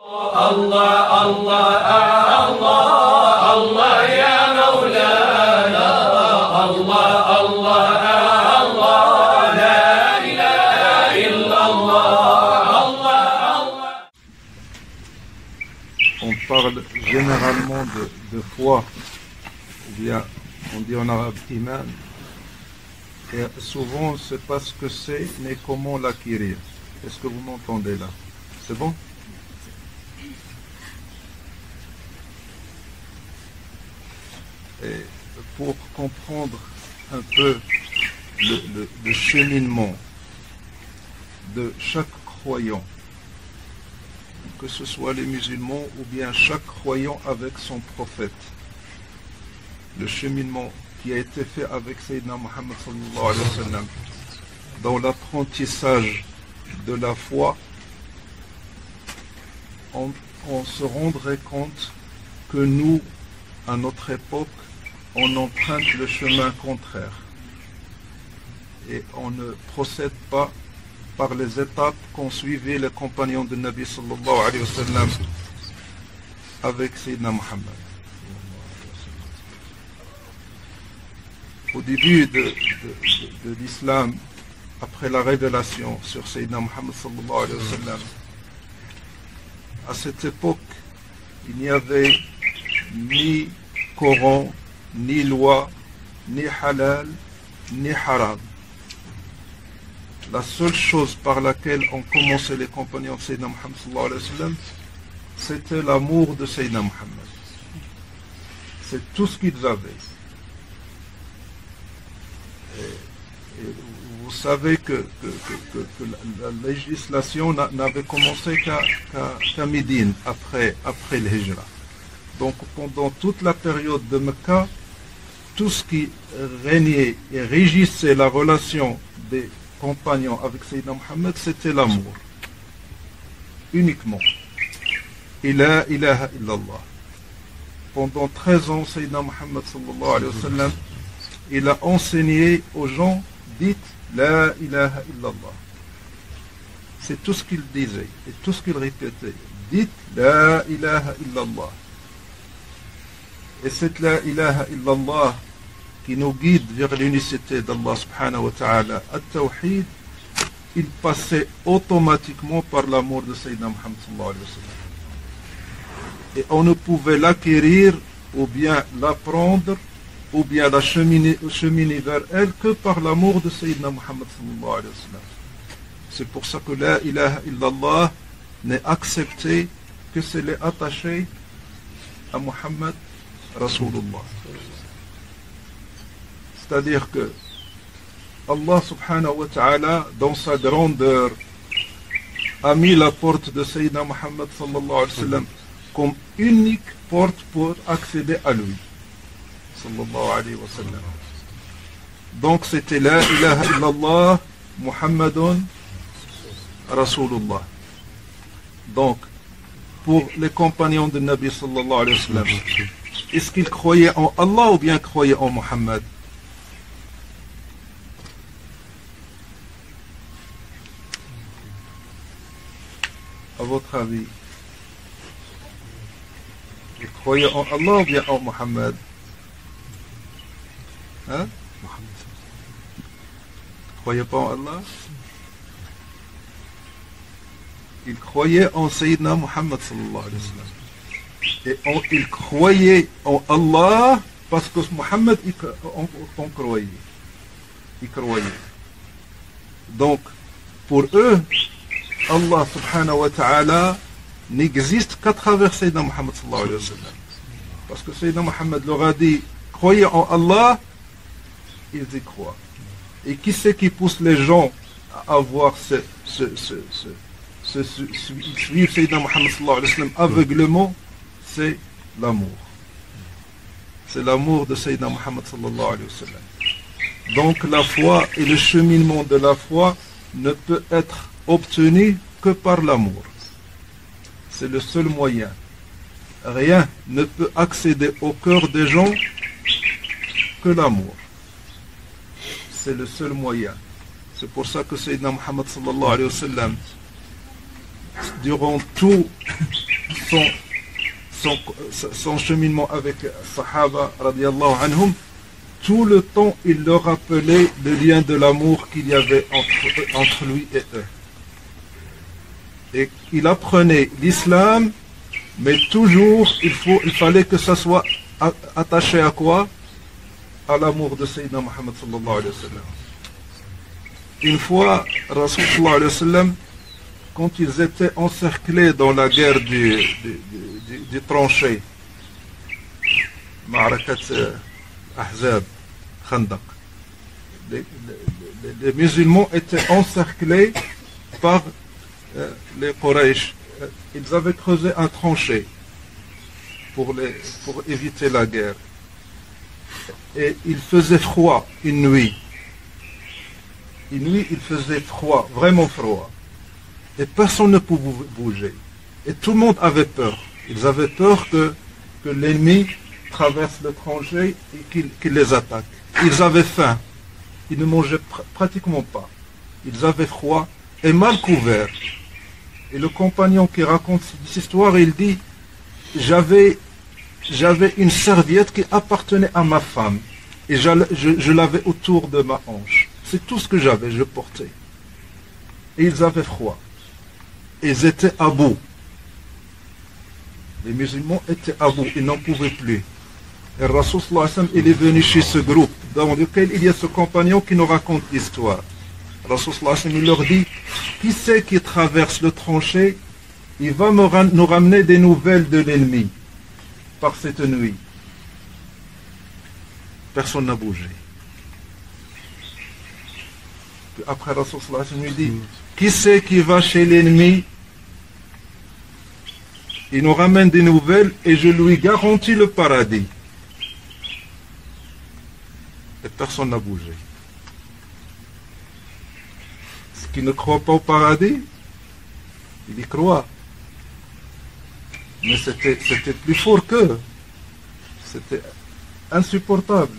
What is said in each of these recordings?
الله الله الله الله يا مولانا الله الله الله لا إله إلا الله الله. On parle généralement de foi, ou bien on dit en arabe iman, et souvent on ne sait pas ce que c'est, mais comment l'acquérir. Est-ce que vous m'entendez là? C'est bon? Et pour comprendre un peu le cheminement de chaque croyant, que ce soit les musulmans ou bien chaque croyant avec son prophète, le cheminement qui a été fait avec Sayyidina Muhammad sallallahu alayhi wa sallam dans l'apprentissage de la foi, on se rendrait compte que nous, à notre époque, on emprunte le chemin contraire et on ne procède pas par les étapes qu'ont suivi les compagnons de Nabi sallallahu alayhi wa sallam avec Sayyidina Muhammad. Au début de l'islam, après la révélation sur Sayyidina Muhammad sallallahu alayhi wa sallam, à cette époque, il n'y avait ni Coran, ni loi, ni halal, ni haram. La seule chose par laquelle ont commencé les compagnons de Sayyidina Muhammad sallallahu alayhi wa sallam, c'était l'amour de Sayyidina Muhammad. C'est tout ce qu'ils avaient. Et vous savez que la législation n'avait commencé qu'à Médine, après le Hijra. Donc pendant toute la période de Mecca, tout ce qui régnait et régissait la relation des compagnons avec Sayyidina Muhammad, c'était l'amour. Uniquement. Et la ilaha illallah. Pendant 13 ans, Sayyidina Muhammad sallallahu alayhi wa sallam, il a enseigné aux gens, dites la ilaha illallah. C'est tout ce qu'il disait et tout ce qu'il répétait. Dites la ilaha illallah. Et cette la ilaha illallah qui nous guide vers l'unicité d'Allah subhanahu wa ta'ala, at-tawhid, il passait automatiquement par l'amour de Sayyidina Muhammad sallallahu alayhi wa sallam. Et on ne pouvait l'acquérir ou bien l'apprendre ou bien la cheminer vers elle que par l'amour de Sayyidina Muhammad sallallahu alayhi wa sallam. C'est pour ça que la ilaha illallah n'est acceptée que si elle est attachée à Muhammad Rasulullah. C'est-à-dire que Allah subhanahu wa ta'ala, dans sa grandeur, a mis la porte de Sayyidina Muhammad sallallahu alayhi wa sallam comme unique porte pour accéder à lui. Sallallahu alayhi wa sallam. Donc c'était la ilaha illallah Muhammadun Rasulullah. Donc, pour les compagnons de Nabi sallallahu alayhi wa sallam, est-ce qu'ils croyaient en Allah ou bien croyaient en Muhammad? À votre avis, ils croyaient en Allah ou bien en Muhammad? Hein? Ils ne croyaient pas en Allah? Ils croyaient en Sayyidina Muhammad sallallahu alayhi wa sallam. Et ils croyaient en Allah parce que Muhammad on croyait. Ils croyaient. Donc, pour eux, Allah subhanahu wa ta'ala n'existe qu'à travers Sayyidina Muhammad sallallahu alayhi wa sallam. Parce que Sayyidina Muhammad leur a dit, croyez en Allah, ils y croient. Et qui c'est qui pousse les gens à avoir suivre Sayyidina Muhammad sallallahu alayhi wa sallam aveuglement? C'est l'amour. C'est l'amour de Sayyidina Muhammad sallallahu alayhi wa sallam. Donc la foi et le cheminement de la foi ne peut être obtenu que par l'amour. C'est le seul moyen. Rien ne peut accéder au cœur des gens que l'amour. C'est le seul moyen. C'est pour ça que Sayyidina Muhammad sallallahu alayhi wa sallam, durant tout son cheminement avec Sahaba radiallahu anhum, tout le temps il leur rappelait le lien de l'amour qu'il y avait entre lui et eux. Et il apprenait l'islam, mais toujours il fallait que ça soit attaché à quoi? À l'amour de Sayyidina Muhammad sallallahu alayhi wa sallam. Une fois, Rasul sallallahu alayhi wa sallam, quand ils étaient encerclés dans la guerre du tranché, Ma'arakat Ahzab, Khandaq, les musulmans étaient encerclés par les Quraysh. Ils avaient creusé un tranché pour éviter la guerre. Et il faisait froid une nuit. Une nuit, il faisait froid, vraiment froid. Et personne ne pouvait bouger. Et tout le monde avait peur. Ils avaient peur que l'ennemi traverse le tranché et qu'il les attaque. Ils avaient faim. Ils ne mangeaient pratiquement pas. Ils avaient froid et mal couverts. Et le compagnon qui raconte cette histoire, il dit, j'avais une serviette qui appartenait à ma femme. Et je l'avais autour de ma hanche. C'est tout ce que j'avais, je portais. Et ils avaient froid. Ils étaient à bout. Les musulmans étaient à bout, ils n'en pouvaient plus. Et Rasul sallallahu alayhi wa sallam, il est venu chez ce groupe, dans lequel il y a ce compagnon qui nous raconte l'histoire. Rasul sallallahu alayhi wa sallam, il leur dit, qui c'est qui traverse le tranché? Il va nous ramener des nouvelles de l'ennemi par cette nuit. Personne n'a bougé. Puis après Rasul sallallahu alayhi wa sallam, il dit, qui c'est qui va chez l'ennemi? Il nous ramène des nouvelles et je lui garantis le paradis. Et personne n'a bougé. Ce qui ne croit pas au paradis, il y croit. Mais c'était plus fort qu'eux. C'était insupportable.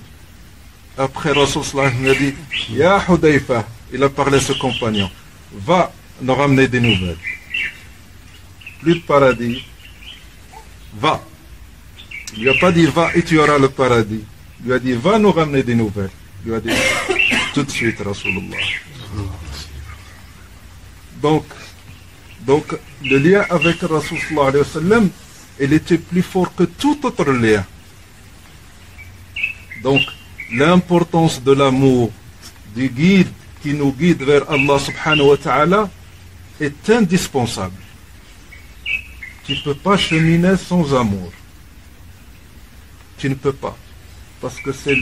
Après Rasul sallallahu alayhi wa sallam a dit, Ya Hudayfa, il a parlé à ce compagnon, va nous ramener des nouvelles. Plus de paradis. Va. Il lui a pas dit va et tu auras le paradis. Il lui a dit va nous ramener des nouvelles. Il lui a dit tout de suite Rasulullah. Donc le lien avec Rasul sallallahu alayhi wa sallam, il était plus fort que tout autre lien. Donc l'importance de l'amour, du guide qui nous guide vers Allah subhanahu wa ta'ala est indispensable. Tu ne peux pas cheminer sans amour. Tu ne peux pas. Parce que c'est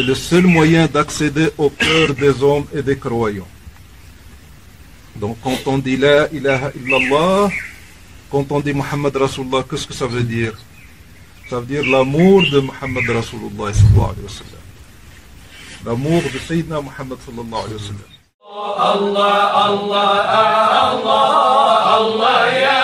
le seul moyen d'accéder au cœur des hommes et des croyants. Donc quand on dit La ilaha illallah, quand on dit Muhammad Rasulullah, qu'est-ce que ça veut dire? Ça veut dire l'amour de Muhammad Rasulullah sallallahu alayhi wa sallam. L'amour de Sayyidina Muhammad sallallahu alayhi wa sallam. Allah, Allah, Allah, Allah, ya